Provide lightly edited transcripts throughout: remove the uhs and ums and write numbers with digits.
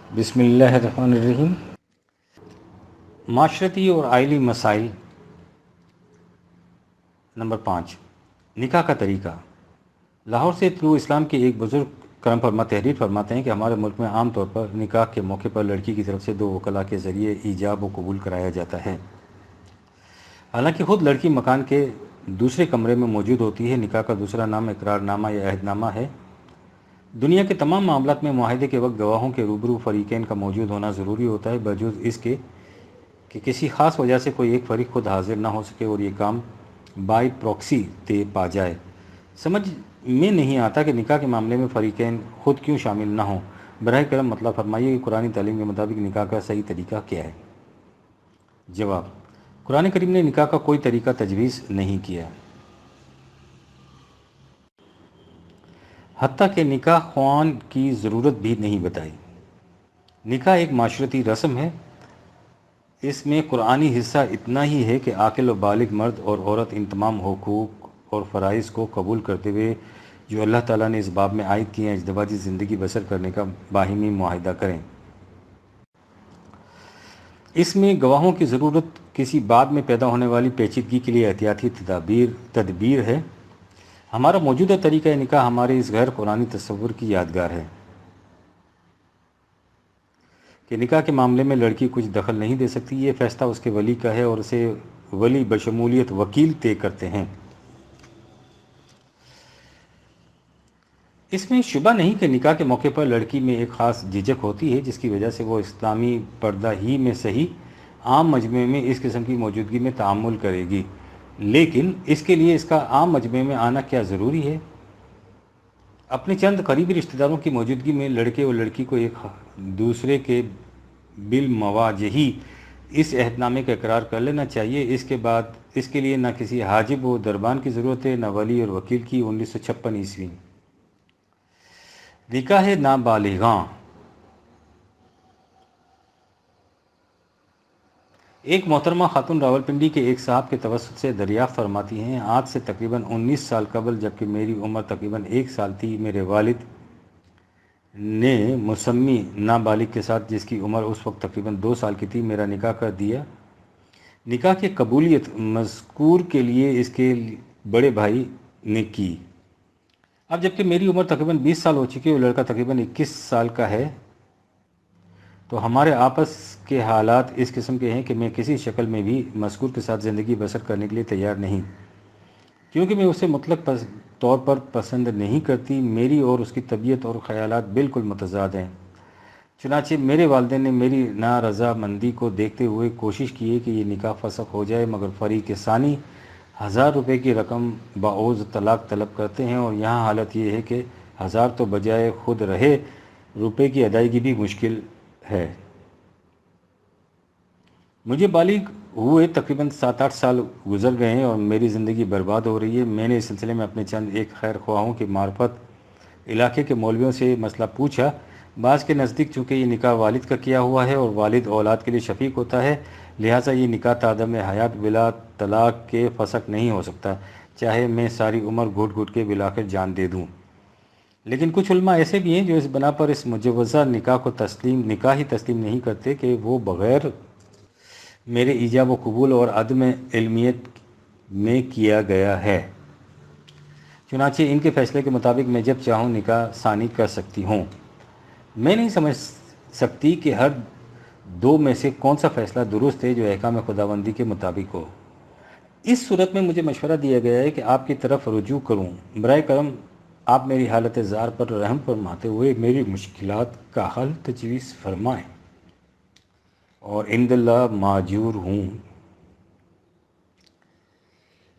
بسم اللہ الرحمن الرحیم۔ معاشرتی اور آئلی مسائل نمبر 5، نکاح کا طریقہ۔ لاہور سے طلوع اسلام کے ایک بزرگ کرم فرما تحریر فرماتے ہیں کہ ہمارے ملک میں عام طور پر نکاح کے موقع پر لڑکی کی طرف سے 2 وکلاء کے ذریعے ایجاب و قبول کرایا جاتا ہے۔ حالانکہ خود لڑکی مکان کے دوسرے کمرے میں موجود ہوتی ہے۔ نکاح کا دوسرا نام اقرار نامہ یا عہد نامہ ہے۔ دنیا کے تمام معاملات میں معاہدے کے وقت گواہوں کے روبرو فریقین کا موجود ہونا ضروری ہوتا ہے، باوجود اس کے کہ کسی خاص وجہ سے کوئی ایک فریق خود حاضر نہ ہو سکے اور یہ کام بائی پروکسی طے پا جائے۔ سمجھ میں نہیں آتا کہ نکاح کے معاملے میں فریقین خود کیوں شامل نہ ہوں۔ براہ کرم مطلب فرمائیے کہ قرآن تعلیم کے مطابق نکاح کا صحیح طریقہ کیا ہے؟ جواب: قرآن کریم نے نکاح کا کوئی طریقہ تجویز نہیں کیا، حتیٰ کہ نکاح خوان کی ضرورت بھی نہیں بتائی۔ نکاح ایک معاشرتی رسم ہے۔ اس میں قرآنی حصہ اتنا ہی ہے کہ عاقل و بالغ مرد اور عورت ان تمام حقوق اور فرائض کو قبول کرتے ہوئے جو اللہ تعالیٰ نے اس باب میں عائد کیے ہیں، ازدواجی زندگی بسر کرنے کا باہمی معاہدہ کریں۔ اس میں گواہوں کی ضرورت کسی بعد میں پیدا ہونے والی پیچیدگی کے لیے احتیاطی تدبیر ہے۔ ہمارا موجودہ طریقہ نکاح ہمارے اس غیر قرآنی تصور کی یادگار ہے کہ نکاح کے معاملے میں لڑکی کچھ دخل نہیں دے سکتی۔ یہ فیصلہ اس کے ولی کا ہے اور اسے ولی بشمولیت وکیل طے کرتے ہیں۔ اس میں شبہ نہیں کہ نکاح کے موقع پر لڑکی میں ایک خاص جھجک ہوتی ہے، جس کی وجہ سے وہ اسلامی پردہ ہی میں صحیح عام مجمع میں اس قسم کی موجودگی میں تعامل کرے گی، لیکن اس کے لیے اس کا عام مجمع میں آنا کیا ضروری ہے؟ اپنے چند قریبی رشتہ داروں کی موجودگی میں لڑکے اور لڑکی کو ایک دوسرے کے بالمواجہی اس عہد نامے کا اقرار کر لینا چاہیے۔ اس کے بعد اس کے لیے نہ کسی حاجب و دربان کی ضرورت ہے، نہ ولی اور وکیل کی۔ 1956 نکاح نابالغاں۔ ایک محترمہ خاتون راولپنڈی کے ایک صاحب کے توسط سے دریافت فرماتی ہیں، آج سے تقریباً 19 سال قبل جبکہ میری عمر تقریباً 1 سال تھی، میرے والد نے مسمی نابالغ کے ساتھ، جس کی عمر اس وقت تقریباً 2 سال کی تھی، میرا نکاح کر دیا۔ نکاح کی قبولیت مذکور کے لیے اس کے بڑے بھائی نے کی۔ اب جبکہ میری عمر تقریباً 20 سال ہو چکی ہے اور لڑکا تقریباً 21 سال کا ہے، تو ہمارے آپس کے حالات اس قسم کے ہیں کہ میں کسی شکل میں بھی مذکور کے ساتھ زندگی بسر کرنے کے لیے تیار نہیں، کیونکہ میں اسے مطلق طور پر پسند نہیں کرتی۔ میری اور اس کی طبیعت اور خیالات بالکل متضاد ہیں۔ چنانچہ میرے والدین نے میری نارضامندی کو دیکھتے ہوئے کوشش کی ہے کہ یہ نکاح فسخ ہو جائے، مگر فریق ثانی 1000 روپے کی رقم بعوض طلاق طلب کرتے ہیں، اور یہاں حالت یہ ہے کہ 1000 تو بجائے خود رہے روپے کی ادائیگی بھی مشکل ہے۔ مجھے بالغ ہوئے تقریباً 7-8 سال گزر گئے ہیں اور میری زندگی برباد ہو رہی ہے۔ میں نے اس سلسلے میں اپنے چند ایک خیر خواہوں کی معرفت علاقے کے مولویوں سے مسئلہ پوچھا۔ بعض کے نزدیک چونکہ یہ نکاح والد کا کیا ہوا ہے اور والد اولاد کے لیے شفیق ہوتا ہے، لہٰذا یہ نکاح تعدم حیات بلا طلاق کے فسخ نہیں ہو سکتا، چاہے میں ساری عمر گھٹ گھٹ کے بالآخر جان دے دوں۔ لیکن کچھ علماء ایسے بھی ہیں جو اس بنا پر اس مجوزہ نکاح ہی تسلیم نہیں کرتے کہ وہ بغیر میرے ایجاب و قبول اور عدم علمیت میں کیا گیا ہے۔ چنانچہ ان کے فیصلے کے مطابق میں جب چاہوں نکاح ثانی کر سکتی ہوں۔ میں نہیں سمجھ سکتی کہ ہر دو میں سے کون سا فیصلہ درست ہے جو احکام خداوندی کے مطابق ہو۔ اس صورت میں مجھے مشورہ دیا گیا ہے کہ آپ کی طرف رجوع کروں۔ برائے کرم آپ میری حالت زار پر رحم فرماتے ہوئے میری مشکلات کا حل تجویز فرمائیں، اور عند اللہ ماجور ہوں۔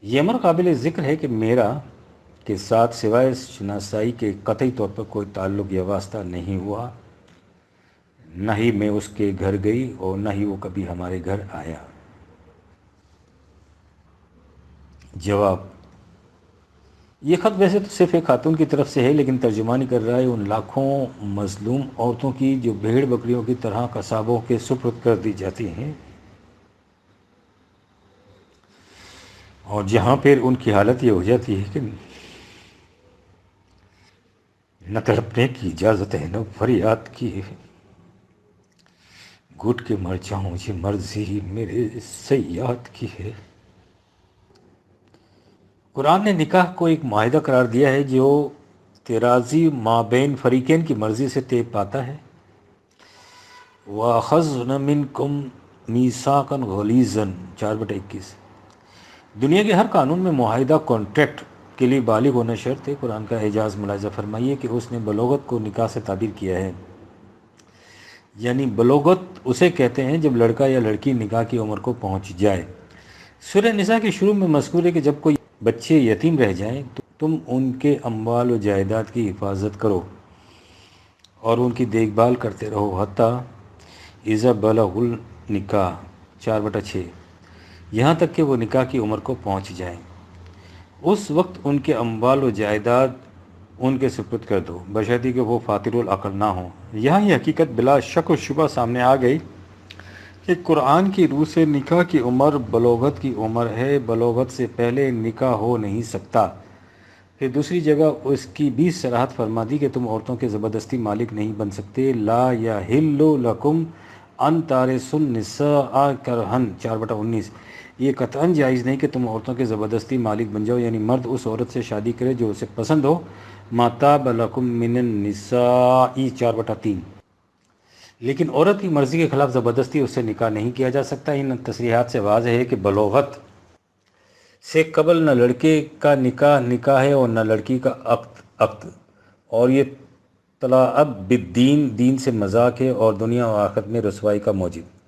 یہ امر قابل ذکر ہے کہ میرا کے ساتھ سوائے شناسائی کے قطعی طور پر کوئی تعلق یا واسطہ نہیں ہوا، نہ ہی میں اس کے گھر گئی اور نہ ہی وہ کبھی ہمارے گھر آیا۔ جواب: یہ خط ویسے تو صرف ایک خاتون کی طرف سے ہے، لیکن ترجمانی کر رہا ہے ان لاکھوں مظلوم عورتوں کی جو بھیڑ بکریوں کی طرح قصابوں کے سپرد کر دی جاتی ہیں، اور جہاں پھر ان کی حالت یہ ہو جاتی ہے کہ نہ تڑپنے کی اجازت ہے نہ فریاد کی ہے۔ گھٹ کے مر جاؤں یہ مرضی میرے سیاد کی ہے۔ قرآن نے نکاح کو ایک معاہدہ قرار دیا ہے جو تراضی مابین فریقین کی مرضی سے طے پاتا ہے۔ وَأَخَذْنَ مِنْكُمْ مِيثَاقًا غَلِيظًا 4/21۔ دنیا کے ہر قانون میں معاہدہ کانٹریکٹ کے لیے بالغ ہونا شرط ہے۔ قرآن کا اعجاز ملاحظہ فرمائیے کہ اس نے بلوغت کو نکاح سے تعبیر کیا ہے، یعنی بلوغت اسے کہتے ہیں جب لڑکا یا لڑکی نکاح کی عمر کو پہنچ جائے۔ سورہ نساء کے شروع میں مذکور ہے کہ جب کوئی بچے یتیم رہ جائیں تو تم ان کے اموال و جائیداد کی حفاظت کرو اور ان کی دیکھ بھال کرتے رہو حتیٰ اذا بلغ النکاح 4/6، یہاں تک کہ وہ نکاح کی عمر کو پہنچ جائیں۔ اس وقت ان کے اموال و جائیداد ان کے سپرد کر دو بشرطیکہ کہ وہ فاطر العقل نہ ہوں۔ یہاں یہ حقیقت بلا شک و شبہ سامنے آ گئی کہ قرآن کی روح سے نکاح کی عمر بلوغت کی عمر ہے، بلوغت سے پہلے نکاح ہو نہیں سکتا۔ پھر دوسری جگہ اس کی بھی صراحت فرما دی کہ تم عورتوں کے زبردستی مالک نہیں بن سکتے۔ لا یحل لکم ان تارثوا النساء کرہا 4/19۔ یہ قطعاً جائز نہیں کہ تم عورتوں کے زبردستی مالک بن جاؤ، یعنی مرد اس عورت سے شادی کرے جو اسے پسند ہو۔ ما طاب لکم من النساء 4/3۔ لیکن عورت کی مرضی کے خلاف زبردستی اس سے نکاح نہیں کیا جا سکتا۔ ان تصریحات سے واضح ہے کہ بلوغت سے قبل نہ لڑکے کا نکاح ہے اور نہ لڑکی کا عقد، اور یہ تلاعب بالدین، دین سے مذاق ہے اور دنیا و آخرت میں رسوائی کا موجب۔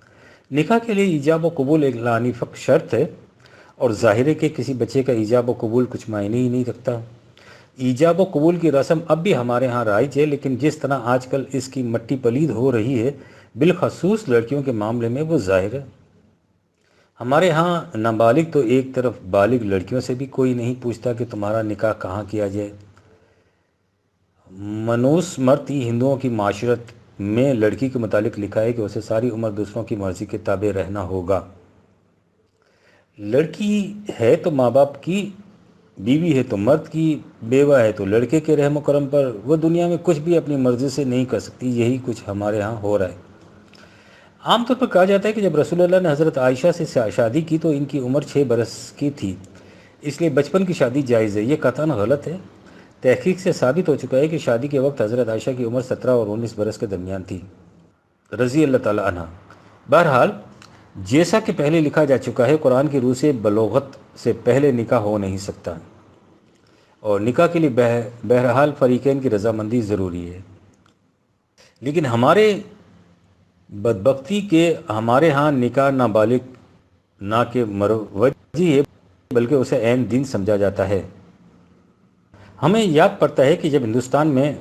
نکاح کے لیے ایجاب و قبول ایک لانی فق شرط ہے، اور ظاہر ہے کہ کسی بچے کا ایجاب و قبول کچھ معنی ہی نہیں رکھتا۔ ایجاب و قبول کی رسم اب بھی ہمارے ہاں رائج ہے، لیکن جس طرح آج کل اس کی مٹی پلید ہو رہی ہے، بالخصوص لڑکیوں کے معاملے میں، وہ ظاہر ہے۔ ہمارے ہاں نابالغ تو ایک طرف، بالغ لڑکیوں سے بھی کوئی نہیں پوچھتا کہ تمہارا نکاح کہاں کیا جائے۔ منوس مرتی ہندوؤں کی معاشرت میں لڑکی کے متعلق لکھا ہے کہ اسے ساری عمر دوسروں کی مرضی کے تابع رہنا ہوگا۔ لڑکی ہے تو ماں باپ کی، بیوی ہے تو مرد کی، بیوہ ہے تو لڑکے کے رحم و کرم پر، وہ دنیا میں کچھ بھی اپنی مرضی سے نہیں کر سکتی۔ یہی کچھ ہمارے ہاں ہو رہا ہے۔ عام طور پر کہا جاتا ہے کہ جب رسول اللہ نے حضرت عائشہ سے شادی کی تو ان کی عمر 6 برس کی تھی، اس لیے بچپن کی شادی جائز ہے۔ یہ قطعاً غلط ہے۔ تحقیق سے ثابت ہو چکا ہے کہ شادی کے وقت حضرت عائشہ کی عمر 17 اور 19 برس کے درمیان تھی، رضی اللہ تعالی عنہ۔ بہرحال جیسا کہ پہلے لکھا جا چکا ہے، قرآن کی روح سے بلوغت سے پہلے نکاح ہو نہیں سکتا، اور نکاح کے لیے بہرحال فریقین کی رضامندی ضروری ہے۔ لیکن ہمارے بدبختی کے ہمارے ہاں نکاح نابالغ نہ کہ مروجی ہے، بلکہ اسے عین دین سمجھا جاتا ہے۔ ہمیں یاد پڑتا ہے کہ جب ہندوستان میں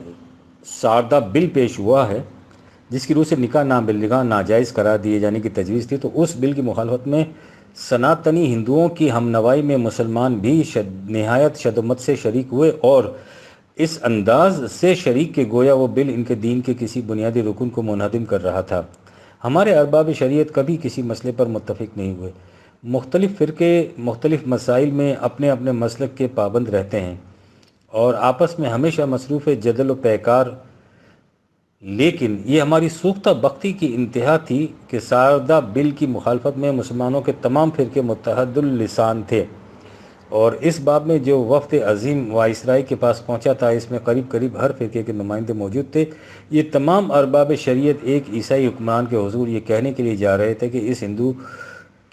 ساردا بل پیش ہوا ہے، جس کی روح سے نکاح نابالغاں ناجائز قرار دیے جانے کی تجویز تھی، تو اس بل کی مخالفت میں سناتنی ہندوؤں کی ہمنوائی میں مسلمان بھی نہایت شدت سے شریک ہوئے، اور اس انداز سے شریک کہ گویا وہ بل ان کے دین کے کسی بنیادی رکن کو منہدم کر رہا تھا۔ ہمارے ارباب شریعت کبھی کسی مسئلے پر متفق نہیں ہوئے۔ مختلف فرقے مختلف مسائل میں اپنے اپنے مسلک کے پابند رہتے ہیں اور آپس میں ہمیشہ مصروف جدل و پیکار، لیکن یہ ہماری سوختہ بختی کی انتہا تھی کہ ساردا بل کی مخالفت میں مسلمانوں کے تمام فرقے متحد اللسان تھے، اور اس باب میں جو وفد عظیم وائسرائے کے پاس پہنچا تھا، اس میں قریب ہر فرقے کے نمائندے موجود تھے۔ یہ تمام ارباب شریعت ایک عیسائی حکمران کے حضور یہ کہنے کے لیے جا رہے تھے کہ اس ہندو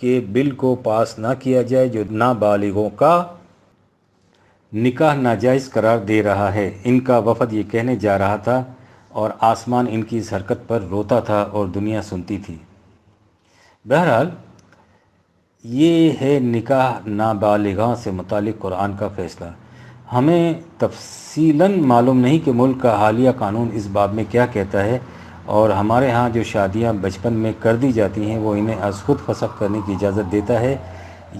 کے بل کو پاس نہ کیا جائے جو نابالغوں کا نکاح ناجائز قرار دے رہا ہے۔ ان کا وفد یہ کہنے جا رہا تھا، اور آسمان ان کی اس حرکت پر روتا تھا اور دنیا سنتی تھی۔ بہرحال یہ ہے نکاح نابالغاں سے متعلق قرآن کا فیصلہ۔ ہمیں تفصیلاً معلوم نہیں کہ ملک کا حالیہ قانون اس باب میں کیا کہتا ہے، اور ہمارے ہاں جو شادیاں بچپن میں کر دی جاتی ہیں وہ انہیں از خود فسخ کرنے کی اجازت دیتا ہے،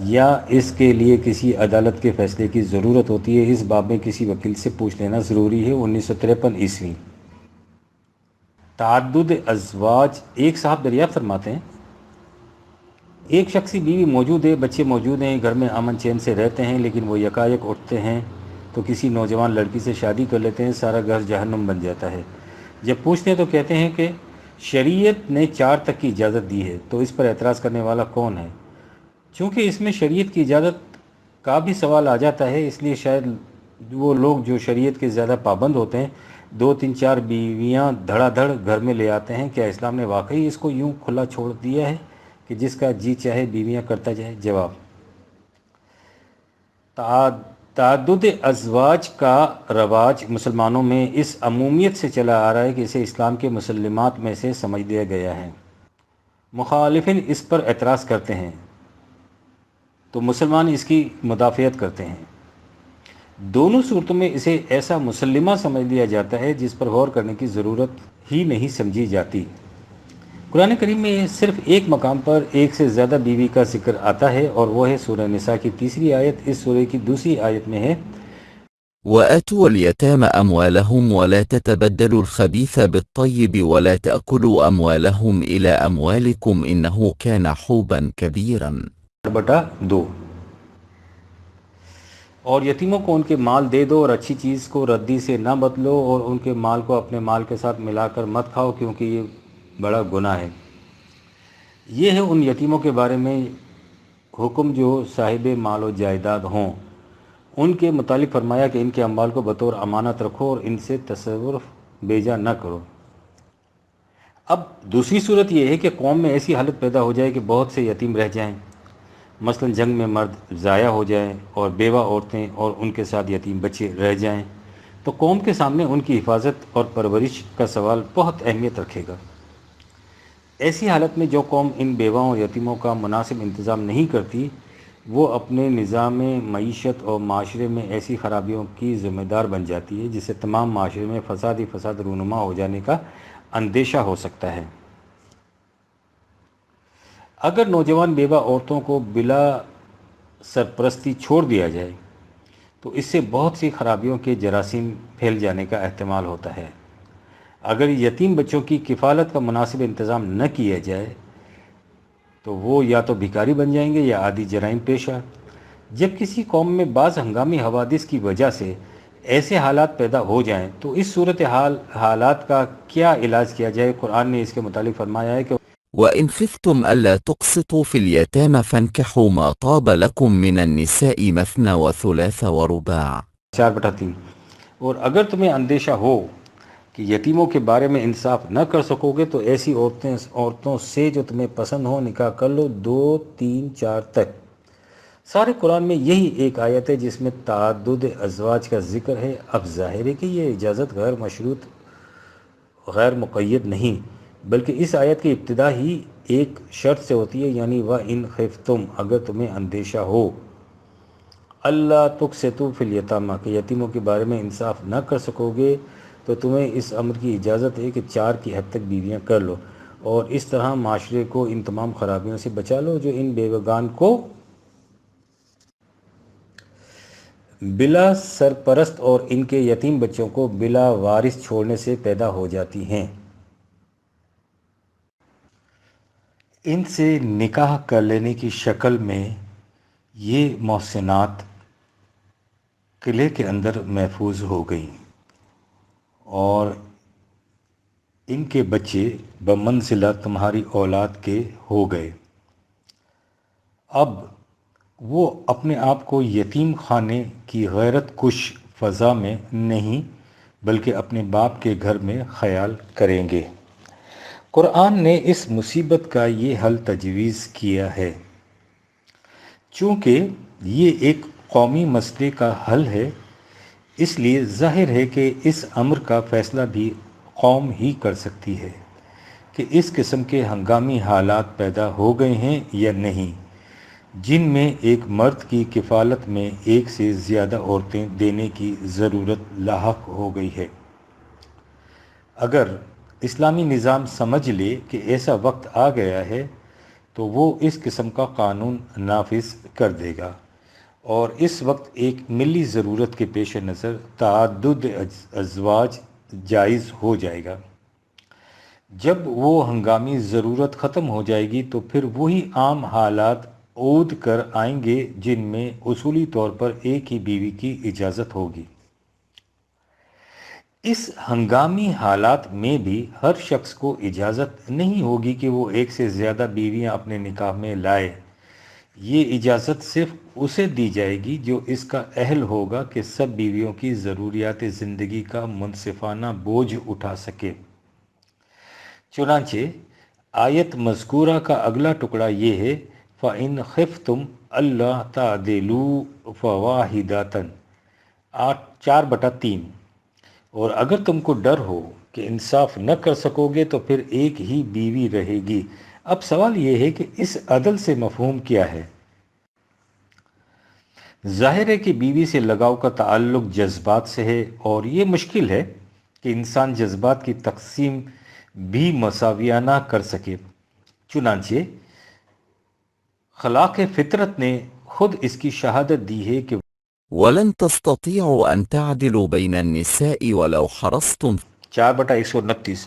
یا اس کے لیے کسی عدالت کے فیصلے کی ضرورت ہوتی ہے۔ اس باب میں کسی وکیل سے پوچھ لینا ضروری ہے۔ 1953 عیسوی۔ تعدد ازواج۔ ایک صاحب دریافت فرماتے ہیں، ایک شخصی بیوی موجود ہے، بچے موجود ہیں، گھر میں امن چین سے رہتے ہیں، لیکن وہ یکایک اٹھتے ہیں تو کسی نوجوان لڑکی سے شادی کر لیتے ہیں، سارا گھر جہنم بن جاتا ہے۔ جب پوچھتے ہیں تو کہتے ہیں کہ شریعت نے 4 تک کی اجازت دی ہے، تو اس پر اعتراض کرنے والا کون ہے؟ چونکہ اس میں شریعت کی اجازت کا بھی سوال آ جاتا ہے، اس لیے شاید وہ لوگ جو شریعت کے زیادہ پابند ہوتے ہیں 2 3 4 بیویاں دھڑا دھڑ گھر میں لے آتے ہیں۔ کیا اسلام نے واقعی اس کو یوں کھلا چھوڑ دیا ہے کہ جس کا جی چاہے بیویاں کرتا جائے؟ جواب: تعدد ازواج کا رواج مسلمانوں میں اس عمومیت سے چلا آ رہا ہے کہ اسے اسلام کے مسلمات میں سے سمجھ لیا گیا ہے۔ مخالفین اس پر اعتراض کرتے ہیں تو مسلمان اس کی مدافعت کرتے ہیں۔ دونوں صورتوں میں اسے ایسا مسلمہ سمجھ لیا جاتا ہے جس پر غور کرنے کی ضرورت ہی نہیں سمجھی جاتی۔ قرآن کریم میں صرف ایک مقام پر ایک سے زیادہ بیوی کا ذکر آتا ہے، اور وہ ہے سورہ نساء کی 3 آیت۔ اس سورہ کی 2 آیت میں ہے: وآتوا اليتامى أموالهم ولا تتبدلوا الخبيث بالطيب ولا تأكلوا أموالهم إلى أموالكم إنه كان حوبا كبيرا 4/2۔ اور یتیموں کو ان کے مال دے دو اور اچھی چیز کو ردی سے نہ بدلو، اور ان کے مال کو اپنے مال کے ساتھ ملا کر مت کھاؤ، کیونکہ یہ بڑا گناہ ہے۔ یہ ہے ان یتیموں کے بارے میں حکم جو صاحب مال و جائیداد ہوں۔ ان کے متعلق فرمایا کہ ان کے اموال کو بطور امانت رکھو اور ان سے تصرف بیجا نہ کرو۔ اب دوسری صورت یہ ہے کہ قوم میں ایسی حالت پیدا ہو جائے کہ بہت سے یتیم رہ جائیں، مثلا جنگ میں مرد ضائع ہو جائیں اور بیوہ عورتیں اور ان کے ساتھ یتیم بچے رہ جائیں، تو قوم کے سامنے ان کی حفاظت اور پرورش کا سوال بہت اہمیت رکھے گا۔ ایسی حالت میں جو قوم ان بیواؤں اور یتیموں کا مناسب انتظام نہیں کرتی، وہ اپنے نظام معیشت اور معاشرے میں ایسی خرابیوں کی ذمہ دار بن جاتی ہے جس سے تمام معاشرے میں فساد رونما ہو جانے کا اندیشہ ہو سکتا ہے۔ اگر نوجوان بیوہ عورتوں کو بلا سرپرستی چھوڑ دیا جائے تو اس سے بہت سی خرابیوں کے جراثیم پھیل جانے کا احتمال ہوتا ہے۔ اگر یتیم بچوں کی کفالت کا مناسب انتظام نہ کیا جائے تو وہ یا تو بھکاری بن جائیں گے یا عادی جرائم پیشہ۔ جب کسی قوم میں بعض ہنگامی حوادث کی وجہ سے ایسے حالات پیدا ہو جائیں تو اس حالات کا کیا علاج کیا جائے؟ قرآن نے اس کے متعلق فرمایا ہے کہ وإن خفتم ألا تقسطوا في اليتامى فانكحوا ما طاب لكم من النساء مثنى وثلاث ورباع 4/3۔ اور اگر تمہیں اندیشہ ہو کہ یتیموں کے بارے میں انصاف نہ کر سکو گے تو ایسی عورتوں سے جو تمہیں پسند ہو نکاح کر لو، 2 3 4 تک۔ سارے قرآن میں یہی ایک آیت ہے جس میں تعدد ازواج کا ذکر ہے۔ اب ظاہر ہے کہ یہ اجازت غیر مشروط، غیر مقید نہیں، بلکہ اس آیت کی ابتدا ہی ایک شرط سے ہوتی ہے، یعنی وَإِنْ خِفْتُمْ، اگر تمہیں اندیشہ ہو، اللہ تقسطوا فی الیتامى، کہ یتیموں کے بارے میں انصاف نہ کر سکو گے، تو تمہیں اس امر کی اجازت ہے کہ 4 کی حد تک بیویاں کر لو، اور اس طرح معاشرے کو ان تمام خرابیوں سے بچا لو جو ان بیوگان کو بلا سرپرست اور ان کے یتیم بچوں کو بلا وارث چھوڑنے سے پیدا ہو جاتی ہیں۔ ان سے نکاح کر لینے کی شکل میں یہ محسنات قلعے کے اندر محفوظ ہو گئیں اور ان کے بچے بمنزلہ تمہاری اولاد کے ہو گئے۔ اب وہ اپنے آپ کو یتیم خانے کی غیرت کش فضا میں نہیں بلکہ اپنے باپ کے گھر میں خیال کریں گے۔ قرآن نے اس مصیبت کا یہ حل تجویز کیا ہے۔ چونکہ یہ ایک قومی مسئلے کا حل ہے، اس لیے ظاہر ہے کہ اس امر کا فیصلہ بھی قوم ہی کر سکتی ہے کہ اس قسم کے ہنگامی حالات پیدا ہو گئے ہیں یا نہیں، جن میں ایک مرد کی کفالت میں ایک سے زیادہ عورتیں دینے کی ضرورت لاحق ہو گئی ہے۔ اگر اسلامی نظام سمجھ لے کہ ایسا وقت آ گیا ہے تو وہ اس قسم کا قانون نافذ کر دے گا، اور اس وقت ایک ملی ضرورت کے پیش نظر تعدد ازواج جائز ہو جائے گا۔ جب وہ ہنگامی ضرورت ختم ہو جائے گی تو پھر وہی عام حالات عود کر آئیں گے جن میں اصولی طور پر ایک ہی بیوی کی اجازت ہوگی۔ اس ہنگامی حالات میں بھی ہر شخص کو اجازت نہیں ہوگی کہ وہ ایک سے زیادہ بیویاں اپنے نکاح میں لائے۔ یہ اجازت صرف اسے دی جائے گی جو اس کا اہل ہوگا کہ سب بیویوں کی ضروریات زندگی کا منصفانہ بوجھ اٹھا سکے۔ چنانچہ آیت مذکورہ کا اگلا ٹکڑا یہ ہے فَإِنْ خِفْتُمْ أَلَّا تَعْدِلُوا فَوَاحِدَةً 4/3۔ اور اگر تم کو ڈر ہو کہ انصاف نہ کر سکو گے تو پھر ایک ہی بیوی رہے گی۔ اب سوال یہ ہے کہ اس عدل سے مفہوم کیا ہے؟ ظاہر ہے کہ بیوی سے لگاؤ کا تعلق جذبات سے ہے، اور یہ مشکل ہے کہ انسان جذبات کی تقسیم بھی مساویانہ کر سکے۔ چنانچہ خلاق فطرت نے خود اس کی شہادت دی ہے کہ ولن تستطيعوا أن تعدلوا بين النساء ولو حرصتم 4/129،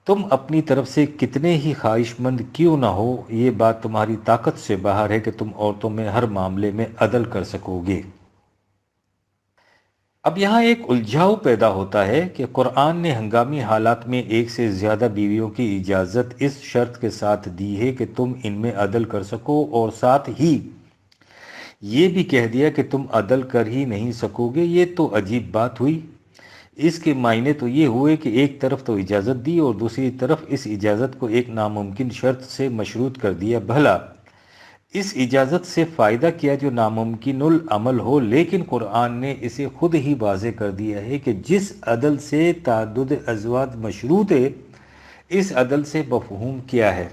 تم اپنی طرف سے کتنے ہی خواہش مند کیوں نہ ہو، یہ بات تمہاری طاقت سے باہر ہے کہ تم عورتوں میں ہر معاملے میں عدل کر سکو گے۔ اب یہاں ایک الجھاؤ پیدا ہوتا ہے کہ قرآن نے ہنگامی حالات میں ایک سے زیادہ بیویوں کی اجازت اس شرط کے ساتھ دی ہے کہ تم ان میں عدل کر سکو، اور ساتھ ہی یہ بھی کہہ دیا کہ تم عدل کر ہی نہیں سکو گے۔ یہ تو عجیب بات ہوئی۔ اس کے معنی تو یہ ہوئے کہ ایک طرف تو اجازت دی اور دوسری طرف اس اجازت کو ایک ناممکن شرط سے مشروط کر دیا۔ بھلا اس اجازت سے فائدہ کیا جو ناممکن العمل ہو؟ لیکن قرآن نے اسے خود ہی واضح کر دیا ہے کہ جس عدل سے تعدد ازواج مشروط ہے، اس عدل سے مفہوم کیا ہے؟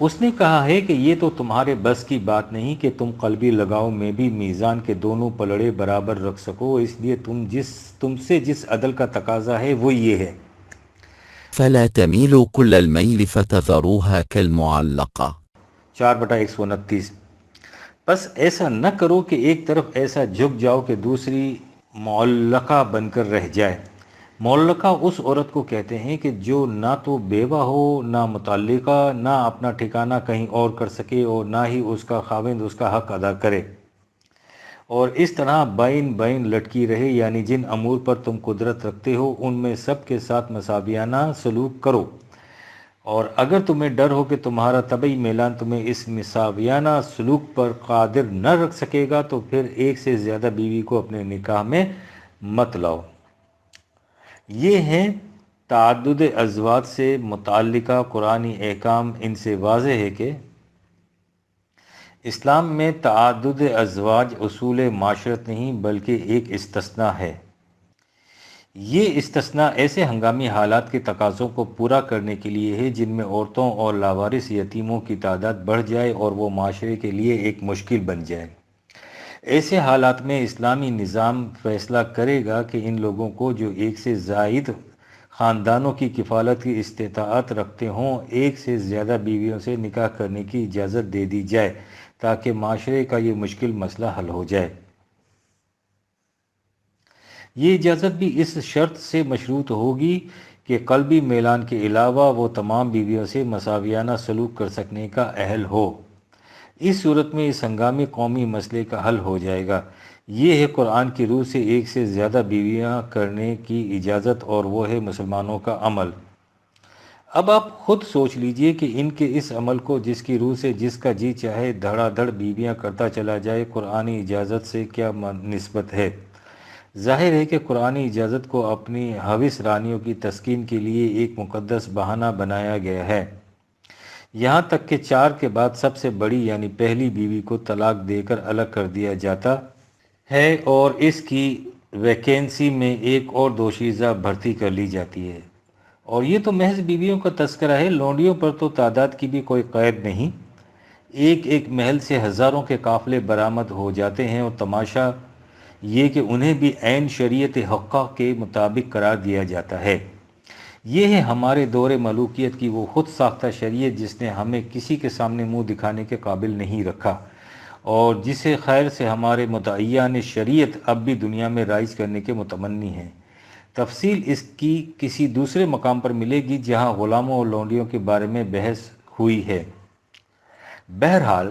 اس نے کہا ہے کہ یہ تو تمہارے بس کی بات نہیں کہ تم قلبی لگاؤ میں بھی میزان کے دونوں پلڑے برابر رکھ سکو، اس لیے تم سے جس عدل کا تقاضا ہے وہ یہ ہے فلا تميلوا كل الميل فتذروها كالمعلقة 4/129۔ بس ایسا نہ کرو کہ ایک طرف ایسا جھک جاؤ کہ دوسری معلقہ بن کر رہ جائے۔ معلقہ اس عورت کو کہتے ہیں کہ جو نہ تو بیوہ ہو، نہ متعلقہ، نہ اپنا ٹھکانہ کہیں اور کر سکے، اور نہ ہی اس کا خاوند اس کا حق ادا کرے، اور اس طرح بین بین لٹکی رہے، یعنی جن امور پر تم قدرت رکھتے ہو ان میں سب کے ساتھ مساویانہ سلوک کرو۔ اور اگر تمہیں ڈر ہو کہ تمہارا طبعی میلان تمہیں اس مساویانہ سلوک پر قادر نہ رکھ سکے گا تو پھر ایک سے زیادہ بیوی کو اپنے نکاح میں مت لاؤ۔ یہ ہیں تعدد ازواج سے متعلقہ قرآنی احکام۔ ان سے واضح ہے کہ اسلام میں تعدد ازواج اصول معاشرت نہیں بلکہ ایک استثناء ہے۔ یہ استثناء ایسے ہنگامی حالات کے تقاضوں کو پورا کرنے کے لیے ہے جن میں عورتوں اور لاوارث یتیموں کی تعداد بڑھ جائے اور وہ معاشرے کے لیے ایک مشکل بن جائے۔ ایسے حالات میں اسلامی نظام فیصلہ کرے گا کہ ان لوگوں کو جو ایک سے زائد خاندانوں کی کفالت کی استطاعت رکھتے ہوں، ایک سے زیادہ بیویوں سے نکاح کرنے کی اجازت دے دی جائے تاکہ معاشرے کا یہ مشکل مسئلہ حل ہو جائے۔ یہ اجازت بھی اس شرط سے مشروط ہوگی کہ قلبی میلان کے علاوہ وہ تمام بیویوں سے مساویانہ سلوک کر سکنے کا اہل ہو۔ اس صورت میں اس ہنگامی قومی مسئلے کا حل ہو جائے گا۔ یہ ہے قرآن کی روح سے ایک سے زیادہ بیویاں کرنے کی اجازت، اور وہ ہے مسلمانوں کا عمل۔ اب آپ خود سوچ لیجئے کہ ان کے اس عمل کو جس کی روح سے جس کا جی چاہے دھڑا دھڑ بیویاں کرتا چلا جائے، قرآنی اجازت سے کیا نسبت ہے؟ ظاہر ہے کہ قرآنی اجازت کو اپنی ہوس رانیوں کی تسکین کے لیے ایک مقدس بہانہ بنایا گیا ہے، یہاں تک کہ 4 کے بعد سب سے بڑی یعنی پہلی بیوی کو طلاق دے کر الگ کر دیا جاتا ہے، اور اس کی ویکینسی میں ایک اور دوشیزہ بھرتی کر لی جاتی ہے۔ اور یہ تو محض بیویوں کا تذکرہ ہے، لونڈیوں پر تو تعداد کی بھی کوئی قید نہیں۔ ایک ایک محل سے ہزاروں کے قافلے برآمد ہو جاتے ہیں، اور تماشا یہ کہ انہیں بھی عین شریعت حقہ کے مطابق قرار دیا جاتا ہے۔ یہ ہے ہمارے دور ملوکیت کی وہ خود ساختہ شریعت جس نے ہمیں کسی کے سامنے منہ دکھانے کے قابل نہیں رکھا، اور جسے خیر سے ہمارے مدعیان شریعت اب بھی دنیا میں رائج کرنے کے متمنی ہیں۔ تفصیل اس کی کسی دوسرے مقام پر ملے گی جہاں غلاموں اور لونڈیوں کے بارے میں بحث ہوئی ہے۔ بہرحال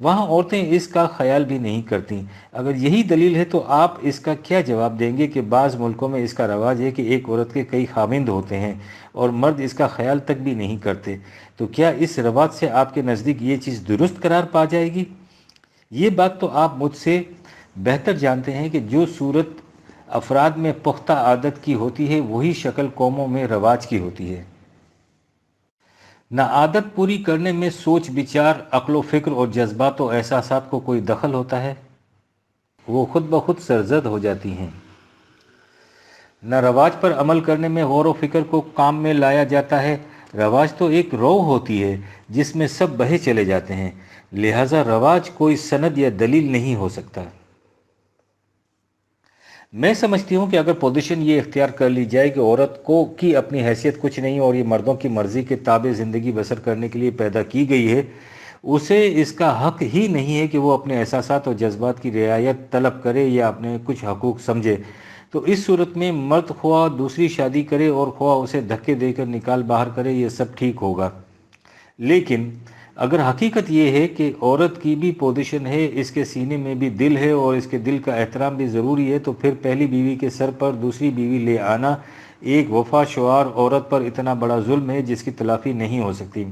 وہاں عورتیں اس کا خیال بھی نہیں کرتیں۔ اگر یہی دلیل ہے تو آپ اس کا کیا جواب دیں گے کہ بعض ملکوں میں اس کا رواج ہے کہ ایک عورت کے کئی خاوند ہوتے ہیں اور مرد اس کا خیال تک بھی نہیں کرتے؟ تو کیا اس رواج سے آپ کے نزدیک یہ چیز درست قرار پا جائے گی؟ یہ بات تو آپ مجھ سے بہتر جانتے ہیں کہ جو صورت افراد میں پختہ عادت کی ہوتی ہے وہی شکل قوموں میں رواج کی ہوتی ہے۔ نہ عادت پوری کرنے میں سوچ بچار، عقل و فکر اور جذبات و احساسات کو کوئی دخل ہوتا ہے، وہ خود بخود سرزد ہو جاتی ہیں۔ نہ رواج پر عمل کرنے میں غور و فکر کو کام میں لایا جاتا ہے۔ رواج تو ایک رو ہوتی ہے جس میں سب بہے چلے جاتے ہیں، لہٰذا رواج کوئی سند یا دلیل نہیں ہو سکتا۔ میں سمجھتی ہوں کہ اگر پوزیشن یہ اختیار کر لی جائے کہ عورت کو کی اپنی حیثیت کچھ نہیں اور یہ مردوں کی مرضی کے تابع زندگی بسر کرنے کے لیے پیدا کی گئی ہے، اسے اس کا حق ہی نہیں ہے کہ وہ اپنے احساسات اور جذبات کی رعایت طلب کرے یا اپنے کچھ حقوق سمجھے، تو اس صورت میں مرد خواہ دوسری شادی کرے اور خواہ اسے دھکے دے کر نکال باہر کرے، یہ سب ٹھیک ہوگا۔ لیکن اگر حقیقت یہ ہے کہ عورت کی بھی پوزیشن ہے، اس کے سینے میں بھی دل ہے اور اس کے دل کا احترام بھی ضروری ہے، تو پھر پہلی بیوی کے سر پر دوسری بیوی لے آنا ایک وفا شعار عورت پر اتنا بڑا ظلم ہے جس کی تلافی نہیں ہو سکتی۔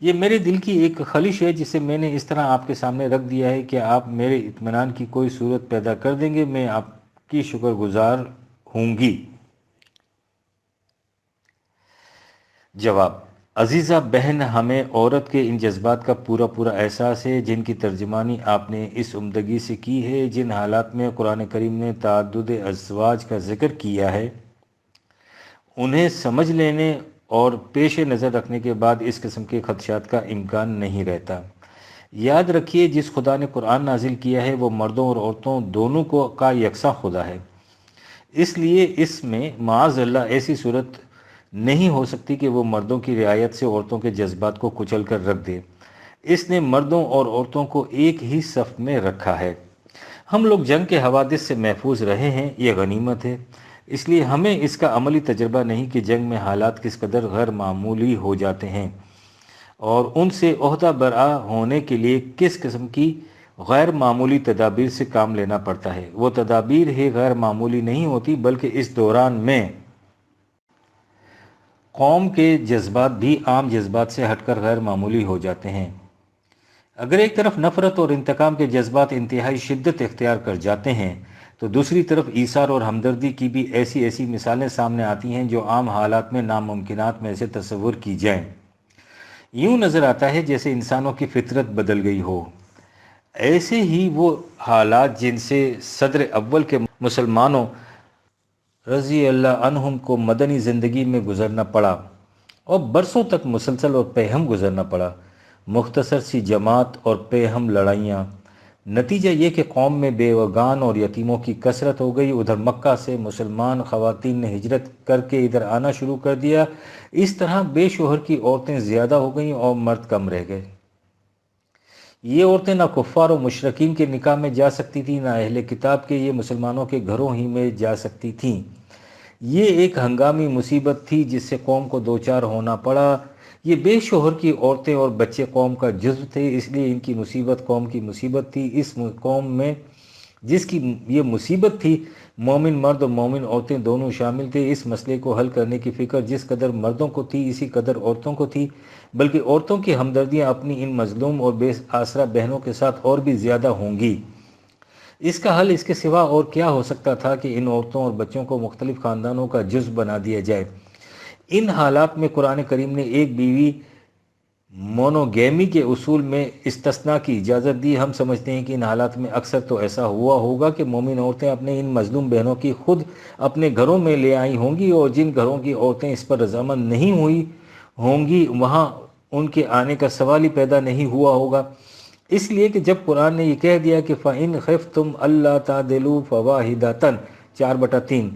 یہ میرے دل کی ایک خلش ہے جسے میں نے اس طرح آپ کے سامنے رکھ دیا ہے کہ آپ میرے اطمینان کی کوئی صورت پیدا کر دیں گے، میں آپ کی شکر گزار ہوں گی۔ جواب: عزیزہ بہن، ہمیں عورت کے ان جذبات کا پورا احساس ہے جن کی ترجمانی آپ نے اس عمدگی سے کی ہے۔ جن حالات میں قرآن کریم نے تعدد ازواج کا ذکر کیا ہے، انہیں سمجھ لینے اور پیش نظر رکھنے کے بعد اس قسم کے خدشات کا امکان نہیں رہتا۔ یاد رکھیے، جس خدا نے قرآن نازل کیا ہے وہ مردوں اور عورتوں دونوں کا یکساں خدا ہے، اس لیے اس میں معاذ اللہ ایسی صورت نہیں ہو سکتی کہ وہ مردوں کی رعایت سے عورتوں کے جذبات کو کچل کر رکھ دے۔ اس نے مردوں اور عورتوں کو ایک ہی صف میں رکھا ہے۔ ہم لوگ جنگ کے حوادث سے محفوظ رہے ہیں، یہ غنیمت ہے، اس لیے ہمیں اس کا عملی تجربہ نہیں کہ جنگ میں حالات کس قدر غیر معمولی ہو جاتے ہیں اور ان سے عہدہ برآ ہونے کے لیے کس قسم کی غیر معمولی تدابیر سے کام لینا پڑتا ہے۔ وہ تدابیر ہی غیر معمولی نہیں ہوتی، بلکہ اس دوران میں قوم کے جذبات بھی عام جذبات سے ہٹ کر غیر معمولی ہو جاتے ہیں۔ اگر ایک طرف نفرت اور انتقام کے جذبات انتہائی شدت اختیار کر جاتے ہیں تو دوسری طرف ایثار اور ہمدردی کی بھی ایسی مثالیں سامنے آتی ہیں جو عام حالات میں ناممکنات میں سے تصور کی جائیں۔ یوں نظر آتا ہے جیسے انسانوں کی فطرت بدل گئی ہو۔ ایسے ہی وہ حالات جن سے صدر اول کے مسلمانوں رضی اللہ عنہم کو مدنی زندگی میں گزرنا پڑا اور برسوں تک مسلسل اور پیہم گزرنا پڑا، مختصر سی جماعت اور پیہم لڑائیاں، نتیجہ یہ کہ قوم میں بیوگان اور یتیموں کی کثرت ہو گئی۔ ادھر مکہ سے مسلمان خواتین نے ہجرت کر کے ادھر آنا شروع کر دیا، اس طرح بے شوہر کی عورتیں زیادہ ہو گئیں اور مرد کم رہ گئے۔ یہ عورتیں نہ کفار و مشرکین کے نکاح میں جا سکتی تھیں، نہ اہل کتاب کے یہ مسلمانوں کے گھروں ہی میں جا سکتی تھیں۔ یہ ایک ہنگامی مصیبت تھی جس سے قوم کو دوچار ہونا پڑا۔ یہ بے شوہر کی عورتیں اور بچے قوم کا جزو تھے، اس لیے ان کی مصیبت قوم کی مصیبت تھی۔ اس قوم میں جس کی یہ مصیبت تھی، مومن مرد اور مومن عورتیں دونوں شامل تھے۔ اس مسئلے کو حل کرنے کی فکر جس قدر مردوں کو تھی اسی قدر عورتوں کو تھی، بلکہ عورتوں کی ہمدردیاں اپنی ان مظلوم اور بے آسرا بہنوں کے ساتھ اور بھی زیادہ ہوں گی۔ اس کا حل اس کے سوا اور کیا ہو سکتا تھا کہ ان عورتوں اور بچوں کو مختلف خاندانوں کا جزو بنا دیا جائے۔ ان حالات میں قرآن کریم نے ایک بیوی مونوگیمی کے اصول میں استثناء کی اجازت دی۔ ہم سمجھتے ہیں کہ ان حالات میں اکثر تو ایسا ہوا ہوگا کہ مومن عورتیں اپنے ان مظلوم بہنوں کی خود اپنے گھروں میں لے آئی ہوں گی، اور جن گھروں کی عورتیں اس پر رضامند نہیں ہوئی ہوں گی وہاں ان کے آنے کا سوال ہی پیدا نہیں ہوا ہوگا۔ اس لیے کہ جب قرآن نے یہ کہہ دیا کہ فَإِنْ خِفْتُمْ أَلَّا تَعْدِلُوا فَوَاحِدَةً 4/3،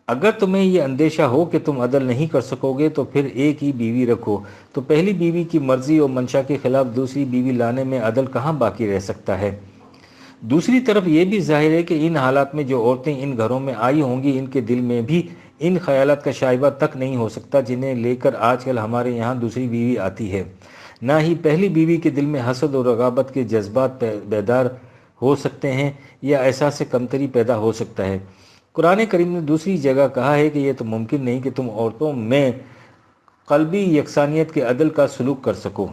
اگر تمہیں یہ اندیشہ ہو کہ تم عدل نہیں کر سکو گے تو پھر ایک ہی بیوی رکھو، تو پہلی بیوی کی مرضی اور منشا کے خلاف دوسری بیوی لانے میں عدل کہاں باقی رہ سکتا ہے؟ دوسری طرف یہ بھی ظاہر ہے کہ ان حالات میں جو عورتیں ان گھروں میں آئی ہوں گی ان کے دل میں بھی ان خیالات کا شائبہ تک نہیں ہو سکتا جنہیں لے کر آج کل ہمارے یہاں دوسری بیوی آتی ہے۔ نہ ہی پہلی بیوی کے دل میں حسد اور رغبت کے جذبات بیدار ہو سکتے ہیں یا احساس کمتری پیدا ہو سکتا ہے۔ قرآن کریم نے دوسری جگہ کہا ہے کہ یہ تو ممکن نہیں کہ تم عورتوں میں قلبی یکسانیت کے عدل کا سلوک کر سکو،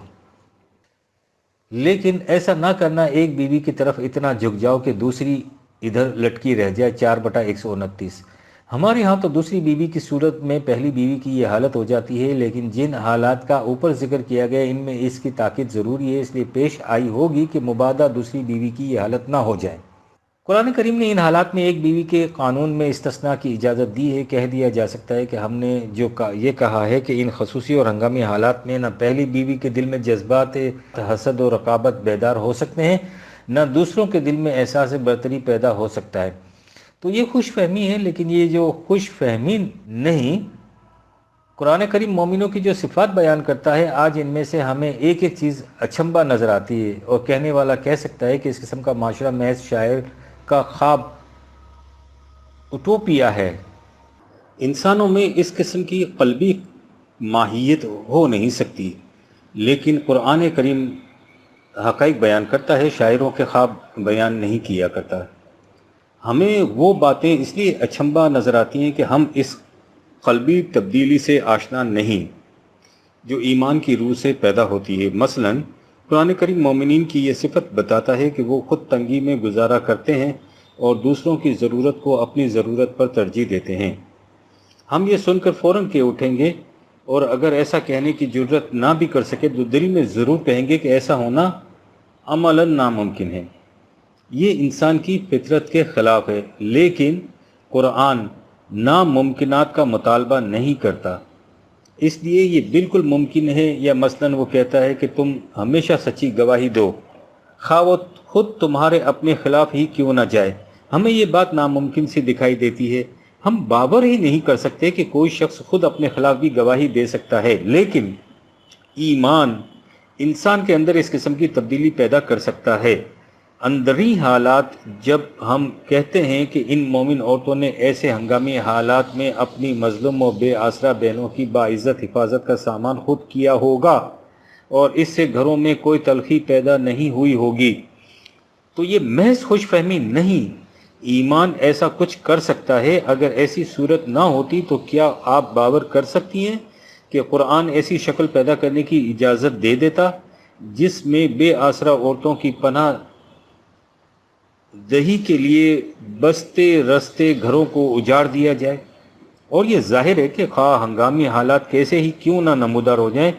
لیکن ایسا نہ کرنا ایک بیوی کی طرف اتنا جھک جاؤ کہ دوسری ادھر لٹکی رہ جائے۔ 4/129۔ ہمارے ہاں تو دوسری بیوی کی صورت میں پہلی بیوی کی یہ حالت ہو جاتی ہے، لیکن جن حالات کا اوپر ذکر کیا گیا ان میں اس کی تاکید ضروری ہے، اس لیے پیش آئی ہوگی کہ مبادہ دوسری بیوی کی یہ حالت نہ ہو جائے۔ قرآن کریم نے ان حالات میں ایک بیوی کے قانون میں استثناء کی اجازت دی ہے۔ کہہ دیا جا سکتا ہے کہ ہم نے جو یہ کہا ہے کہ ان خصوصی اور ہنگامی حالات میں نہ پہلی بیوی کے دل میں جذبات حسد و رقابت بیدار ہو سکتے ہیں، نہ دوسروں کے دل میں احساس برتری پیدا ہو سکتا ہے۔ تو یہ خوش فہمی ہے، لیکن یہ جو خوش فہمی نہیں، قرآن کریم مومنوں کی جو صفات بیان کرتا ہے، آج ان میں سے ہمیں ایک ایک چیز اچھمبا نظر آتی ہے، اور کہنے والا کہہ سکتا ہے کہ اس قسم کا معاشرہ محض شاعر کا خواب اٹوپیا ہے۔ انسانوں میں اس قسم کی قلبی ماہیت ہو نہیں سکتی، لیکن قرآن کریم حقائق بیان کرتا ہے، شاعروں کے خواب بیان نہیں کیا کرتا۔ ہمیں وہ باتیں اس لیے اچھمبا نظر آتی ہیں کہ ہم اس قلبی تبدیلی سے آشنا نہیں جو ایمان کی روح سے پیدا ہوتی ہے۔ مثلا قرآن کریم مومنین کی یہ صفت بتاتا ہے کہ وہ خود تنگی میں گزارا کرتے ہیں اور دوسروں کی ضرورت کو اپنی ضرورت پر ترجیح دیتے ہیں۔ ہم یہ سن کر فوراً کے اٹھیں گے، اور اگر ایسا کہنے کی جرت نہ بھی کر سکے تو دل میں ضرور کہیں گے کہ ایسا ہونا عملاً ناممکن ہے، یہ انسان کی فطرت کے خلاف ہے۔ لیکن قرآن ناممکنات کا مطالبہ نہیں کرتا، اس لیے یہ بالکل ممکن ہے۔ یا مثلاً وہ کہتا ہے کہ تم ہمیشہ سچی گواہی دو، خواہ وہ خود تمہارے اپنے خلاف ہی کیوں نہ جائے۔ ہمیں یہ بات ناممکن سی دکھائی دیتی ہے، ہم باور ہی نہیں کر سکتے کہ کوئی شخص خود اپنے خلاف بھی گواہی دے سکتا ہے، لیکن ایمان انسان کے اندر اس قسم کی تبدیلی پیدا کر سکتا ہے۔ اندری حالات جب ہم کہتے ہیں کہ ان مومن عورتوں نے ایسے ہنگامی حالات میں اپنی مظلوم و بے آسرا بہنوں کی باعزت حفاظت کا سامان خود کیا ہوگا اور اس سے گھروں میں کوئی تلخی پیدا نہیں ہوئی ہوگی، تو یہ محض خوش فہمی نہیں، ایمان ایسا کچھ کر سکتا ہے۔ اگر ایسی صورت نہ ہوتی تو کیا آپ باور کر سکتی ہیں کہ قرآن ایسی شکل پیدا کرنے کی اجازت دے دیتا جس میں بے آسرا عورتوں کی پناہ دہی کے لیے بستے رستے گھروں کو اجاڑ دیا جائے؟ اور یہ ظاہر ہے کہ خواہ ہنگامی حالات کیسے ہی کیوں نہ نمودار ہو جائیں،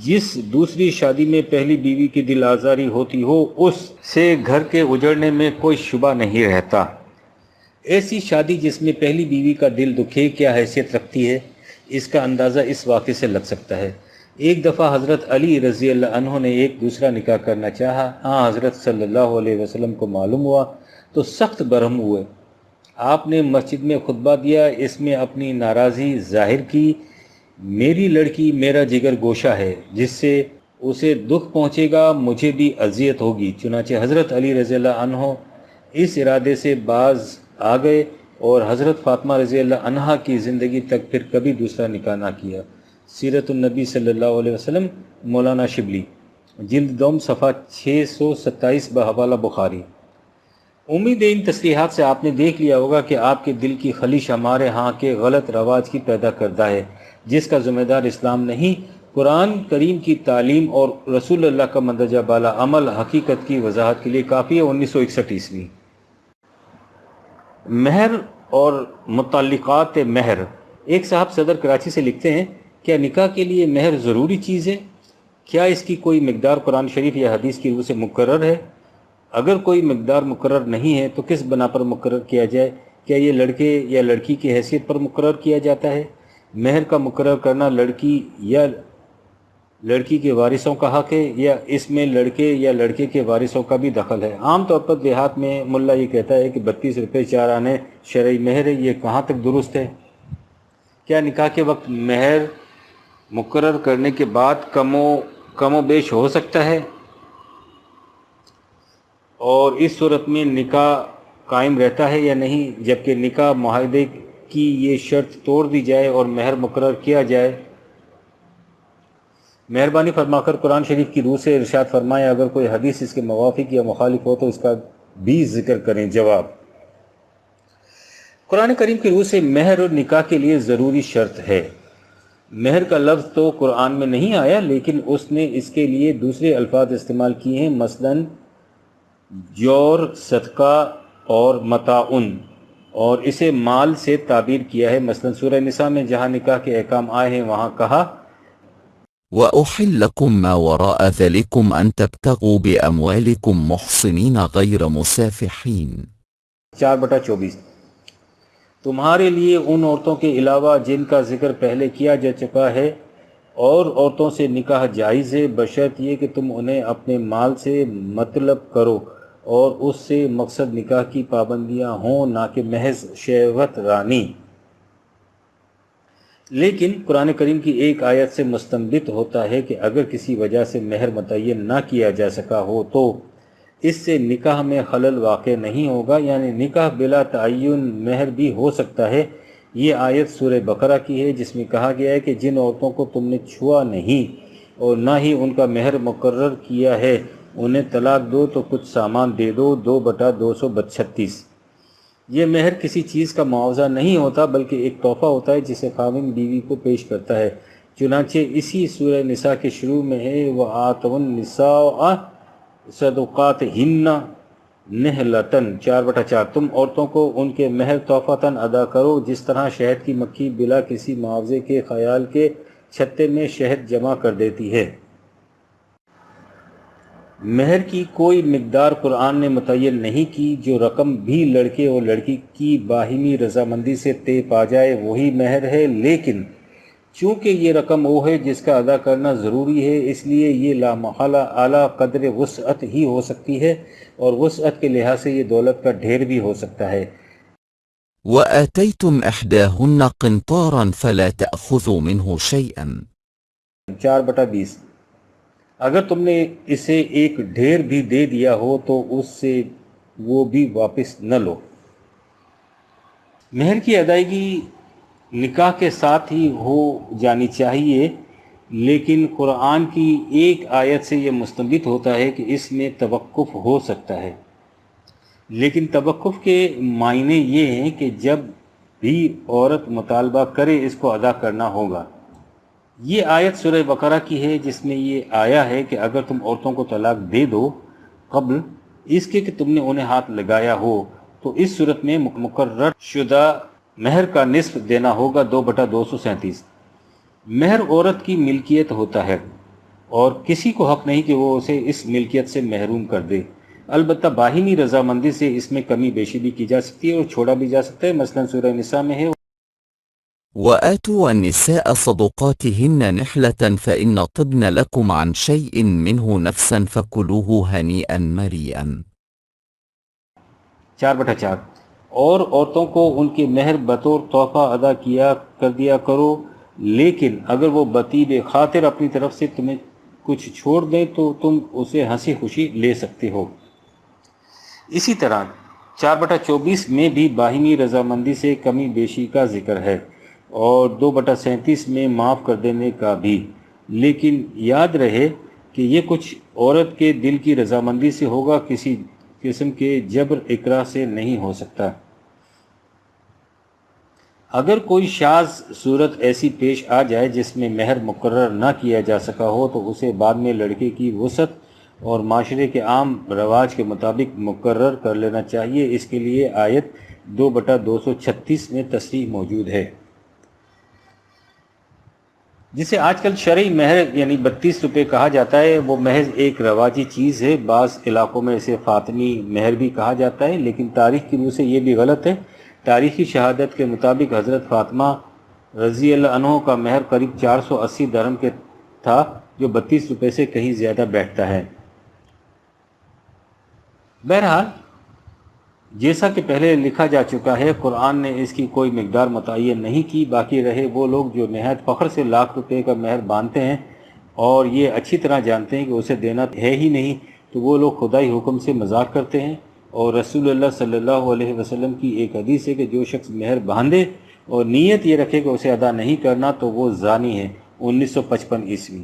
جس دوسری شادی میں پہلی بیوی کی دل آزاری ہوتی ہو اس سے گھر کے اجڑنے میں کوئی شبہ نہیں رہتا۔ ایسی شادی جس میں پہلی بیوی کا دل دکھے کیا حیثیت رکھتی ہے، اس کا اندازہ اس واقعے سے لگ سکتا ہے۔ ایک دفعہ حضرت علی رضی اللہ عنہ نے ایک دوسرا نکاح کرنا چاہا، حضرت صلی اللہ علیہ وسلم کو معلوم ہوا تو سخت برہم ہوئے۔ آپ نے مسجد میں خطبہ دیا، اس میں اپنی ناراضی ظاہر کی، میری لڑکی میرا جگر گوشہ ہے، جس سے اسے دکھ پہنچے گا مجھے بھی اذیت ہوگی۔ چنانچہ حضرت علی رضی اللہ عنہ اس ارادے سے باز آ گئے اور حضرت فاطمہ رضی اللہ عنہا کی زندگی تک پھر کبھی دوسرا نکاح نہ کیا۔ سیرت النبی صلی اللہ علیہ وسلم، مولانا شبلی، جلد دوم، صفحہ 627 بحوالہ بخاری۔ امید ہے ان تصریحات سے آپ نے دیکھ لیا ہوگا کہ آپ کے دل کی خلیش ہمارے ہاں کے غلط رواج کی پیدا کردہ ہے، جس کا ذمہ دار اسلام نہیں، قرآن کریم کی تعلیم اور رسول اللہ کا مندرجہ بالا عمل حقیقت کی وضاحت کے لیے کافی ہے۔ 1961 مہر اور متعلقات مہر۔ ایک صاحب صدر کراچی سے لکھتے ہیں، کیا نکاح کے لیے مہر ضروری چیز ہے؟ کیا اس کی کوئی مقدار قرآن شریف یا حدیث کی روح سے مقرر ہے؟ اگر کوئی مقدار مقرر نہیں ہے تو کس بنا پر مقرر کیا جائے؟ کیا یہ لڑکے یا لڑکی کی حیثیت پر مقرر کیا جاتا ہے؟ مہر کا مقرر کرنا لڑکی یا لڑکی کے وارثوں کا حق ہے یا اس میں لڑکے یا لڑکے کے وارثوں کا بھی دخل ہے؟ عام طور پر دیہات میں ملا یہ کہتا ہے کہ 32 روپے 4 آنے شرعی مہر ہے، یہ کہاں تک درست ہے؟ کیا نکاح کے وقت مہر مقرر کرنے کے بعد کم و بیش ہو سکتا ہے، اور اس صورت میں نکاح قائم رہتا ہے یا نہیں؟ جبکہ نکاح معاہدے کی یہ شرط توڑ دی جائے اور مہر مقرر کیا جائے مہربانی فرما کر قرآن شریف کی روح سے ارشاد فرمائیں، اگر کوئی حدیث اس کے موافق یا مخالف ہو تو اس کا بھی ذکر کریں۔ جواب: قرآن کریم کی روح سے مہر اور نکاح کے لیے ضروری شرط ہے۔ مہر کا لفظ تو قرآن میں نہیں آیا، لیکن اس نے اس کے لیے دوسرے الفاظ استعمال کیے ہیں، مثلا جور، صدقہ اور متاعن، اور اسے مال سے تعبیر کیا ہے۔ مثلا سورہ نساء میں جہاں نکاح کے احکام آئے ہیں وہاں کہا وأحل لكم ما وراء ذلكم أن تبتغوا بأموالكم محصنين غير مسافحين۔ 4/24 تمہارے لیے ان عورتوں کے علاوہ جن کا ذکر پہلے کیا جا چکا ہے اور عورتوں سے نکاح جائز ہے، بشرط یہ کہ تم انہیں اپنے مال سے مطلب کرو اور اس سے مقصد نکاح کی پابندیاں ہوں، نہ کہ محض شہوت رانی۔ لیکن قرآن کریم کی ایک آیت سے مستنبط ہوتا ہے کہ اگر کسی وجہ سے مہر متعین نہ کیا جا سکا ہو تو اس سے نکاح میں خلل واقع نہیں ہوگا، یعنی نکاح بلا تعین مہر بھی ہو سکتا ہے۔ یہ آیت سورہ بقرہ کی ہے جس میں کہا گیا ہے کہ جن عورتوں کو تم نے چھوا نہیں اور نہ ہی ان کا مہر مقرر کیا ہے انہیں طلاق دو تو کچھ سامان دے دو۔ 2/236 یہ مہر کسی چیز کا معاوضہ نہیں ہوتا بلکہ ایک تحفہ ہوتا ہے جسے خاوند بیوی کو پیش کرتا ہے، چنانچہ اسی سورہ نساء کے شروع میں ہے وَآتَوُا النِّسَاءَ صَدُقَاتِهِنَّ نِحْلَةً۔ 4/4 تم عورتوں کو ان کے مہر تحفۃً ادا کرو، جس طرح شہد کی مکھی بلا کسی معاوضے کے خیال کے چھتے میں شہد جمع کر دیتی ہے۔ مہر کی کوئی مقدار قرآن نے متعین نہیں کی، جو رقم بھی لڑکے اور لڑکی کی باہمی رضامندی سے طے پا جائے وہی مہر ہے، لیکن چونکہ یہ رقم وہ ہے جس کا ادا کرنا ضروری ہے، اس لیے یہ لامحالہ اعلیٰ قدر وسعت ہی ہو سکتی ہے، اور وسعت کے لحاظ سے یہ دولت کا ڈھیر بھی ہو سکتا ہے۔ وآتيتم إحداهن قنطارا فلا تأخذوا منه شيئا۔ 4/20 اگر تم نے اسے ایک ڈھیر بھی دے دیا ہو تو اس سے وہ بھی واپس نہ لو۔ مہر کی ادائیگی نکاح کے ساتھ ہی ہو جانی چاہیے، لیکن قرآن کی ایک آیت سے یہ مستنبط ہوتا ہے کہ اس میں توقف ہو سکتا ہے، لیکن توقف کے معنی یہ ہیں کہ جب بھی عورت مطالبہ کرے اس کو ادا کرنا ہوگا۔ یہ آیت سورہ بقرہ کی ہے جس میں یہ آیا ہے کہ اگر تم عورتوں کو طلاق دے دو قبل اس کے کہ تم نے انہیں ہاتھ لگایا ہو تو اس صورت میں مقرر شدہ مہر کا نصف دینا ہوگا۔ 2/237 مہر عورت کی ملکیت ہوتا ہے اور کسی کو حق نہیں کہ وہ اسے اس ملکیت سے محروم کر دے، البتہ باہمی رضامندی سے اس میں کمی بیشی بھی کی جا سکتی ہے اور چھوڑا بھی جا سکتا ہے۔ مثلا سورہ نساء میں ہے وآتوا النساء صدقاتهن نحلة فإن طبن لكم عن شيء منه نفسا فكلوه هنيئا مريئا۔ 4/4 اور عورتوں کو ان کے مہر بطور تحفہ ادا کر دیا کرو، لیکن اگر وہ بطیب خاطر اپنی طرف سے تمہیں کچھ چھوڑ دیں تو تم اسے ہنسی خوشی لے سکتے ہو۔ اسی طرح 4/24 میں بھی باہمی رضامندی سے کمی بیشی کا ذکر ہے اور 2/37 میں معاف کر دینے کا بھی، لیکن یاد رہے کہ یہ کچھ عورت کے دل کی رضامندی سے ہوگا، کسی قسم کے جبر اکراہ سے نہیں ہو سکتا۔ اگر کوئی شاذ صورت ایسی پیش آ جائے جس میں مہر مقرر نہ کیا جا سکا ہو تو اسے بعد میں لڑکے کی وسعت اور معاشرے کے عام رواج کے مطابق مقرر کر لینا چاہیے۔ اس کے لیے آیت 2/236 میں تصریح موجود ہے، جسے آج کل شرعی مہر یعنی 32 روپے کہا جاتا ہے۔ وہ محض ایک رواجی چیز ہے، بعض علاقوں میں اسے فاطمی مہر بھی کہا جاتا ہے، لیکن تاریخ کی روح سے یہ بھی غلط ہے۔ تاریخی شہادت کے مطابق حضرت فاطمہ رضی اللہ عنہ کا مہر قریب 480 درہم کے تھا، جو 32 روپے سے کہیں زیادہ بیٹھتا ہے۔ بہرحال جیسا کہ پہلے لکھا جا چکا ہے، قرآن نے اس کی کوئی مقدار متعین نہیں کی۔ باقی رہے وہ لوگ جو نہایت فخر سے لاکھ روپے کا مہر باندھتے ہیں اور یہ اچھی طرح جانتے ہیں کہ اسے دینا ہے ہی نہیں، تو وہ لوگ خدائی حکم سے مذاق کرتے ہیں۔ اور رسول اللہ صلی اللہ علیہ وسلم کی ایک حدیث ہے کہ جو شخص مہر باندھے اور نیت یہ رکھے کہ اسے ادا نہیں کرنا تو وہ زانی ہے۔ 1955 عیسوی۔